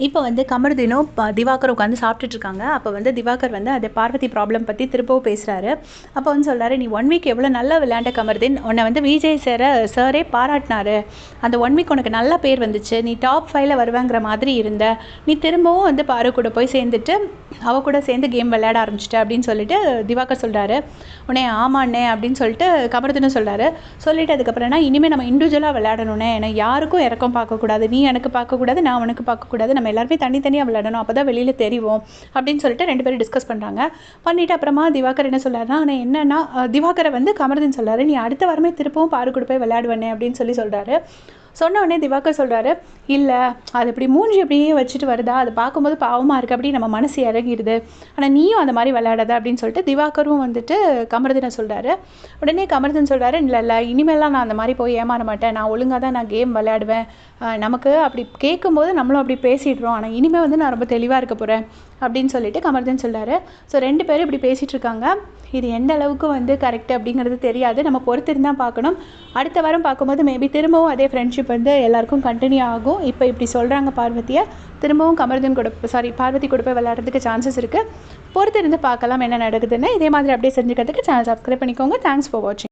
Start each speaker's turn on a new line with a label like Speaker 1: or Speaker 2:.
Speaker 1: இப்போ வந்து கமருதீனும் திவாகரும் உட்காந்து சாப்பிட்டுட்ருக்காங்க. அப்போ வந்து திவாகர் வந்து அந்த பார்வதி ப்ராப்ளம் பற்றி திரும்பவும் பேசுகிறாரு. அப்போ வந்து சொல்கிறாரு, நீ 1 வீக் எவ்வளோ நல்லா விளையாண்ட கமருதீன், உன்னை வந்து விஜய் சாரே பாராட்டினாரு. அந்த 1 வீக் உனக்கு நல்ல பேர் வந்துச்சு, நீ டாப் 5ல வருவேங்கிற மாதிரி இருந்த, நீ திரும்பவும் வந்து பாரு கூட போய் சேர்ந்துட்டு அவ கூட சேர்ந்து கேம் விளையாட ஆரம்பிச்சிட்ட அப்படின்னு சொல்லிட்டு திவாகர் சொல்கிறாரு. உடனே ஆமாண்ணே அப்படின்னு சொல்லிட்டு கமருதீனும் சொல்கிறாரு. சொல்லிட்டு அதுக்கப்புறம்னா இனிமேல் நம்ம இண்டிவிஜுவலாக விளையாடணுன்னே, ஏன்னா யாருக்கும் இறக்கம் பார்க்கக்கூடாது, நீ எனக்கு பார்க்கக்கூடாது, நான் உனக்கு பார்க்கக்கூடாது, நம்ம எல்லாருமே தனித்தனியாக விளையாடணும், அப்போ தான் வெளியில் தெரியும் அப்படின்னு சொல்லிட்டு 2 பேரும் டிஸ்கஸ் பண்ணுறாங்க. பண்ணிவிட்டு அப்புறமா திவாகர் என்ன சொல்கிறாருன்னா, ஆனால் என்னென்னா திவாகரை வந்து கமருதீன் சொல்கிறாரு, நீ அடுத்த வாரமே திருப்பவும் பாரு கூட போய் விளையாடுவேனே அப்படின்னு சொல்கிறாரு. சொன்ன உடனே திவாகர் சொல்கிறாரு, இல்லை அது இப்படி மூஞ்சி அப்படியே வச்சுட்டு வருதா, அது பார்க்கும்போது பாவமாக இருக்குது, அப்படி நம்ம மனசு இறங்கிடுது, ஆனால் நீயும் அந்த மாதிரி விளையாடாத அப்படின்னு சொல்லிட்டு திவாகரும் வந்துட்டு கமருதீனை சொல்கிறாரு. உடனே கமருதீன் சொல்கிறாரு, இல்லை இனிமேலாம் நான் அந்த மாதிரி போய் ஏமாற மாட்டேன், நான் ஒழுங்காக தான் நான் கேம் விளையாடுவேன், நமக்கு அப்படி கேட்கும்போது நம்மளும் அப்படி பேசிடுறோம், ஆனால் இனிமேல் வந்து நான் ரொம்ப தெளிவாக இருக்க போகிறேன் அப்படின்னு சொல்லிட்டு கமருதீன் சொல்கிறாரு. ஸோ 2 பேரும் இப்படி பேசிகிட்டு இருக்காங்க. இது எந்த அளவுக்கு வந்து கரெக்டு அப்படிங்கிறது தெரியாது, நம்ம பொறுத்திருந்து தான் பார்க்கணும். அடுத்த வாரம் பார்க்கும்போது மேபி திரும்பவும் அதே ஃப்ரெண்ட்ஷிப் வந்து எல்லாருக்கும் கண்டினியூ ஆகும். இப்போ இப்படி சொல்கிறாங்க பார்வதியை, திரும்பவும் பார்வதி கூட போய் விளையாடுறதுக்கு சான்சஸ் இருக்குது. பொறுத்திருந்து பார்க்கலாம் என்ன நடக்குதுன்னு. இதே மாதிரி அப்படியே செஞ்சுக்கிறதுக்கு சேனல் சப்ஸ்கிரைப் பண்ணிக்கோங்க. தேங்க்ஸ் ஃபார் வாட்சிங்.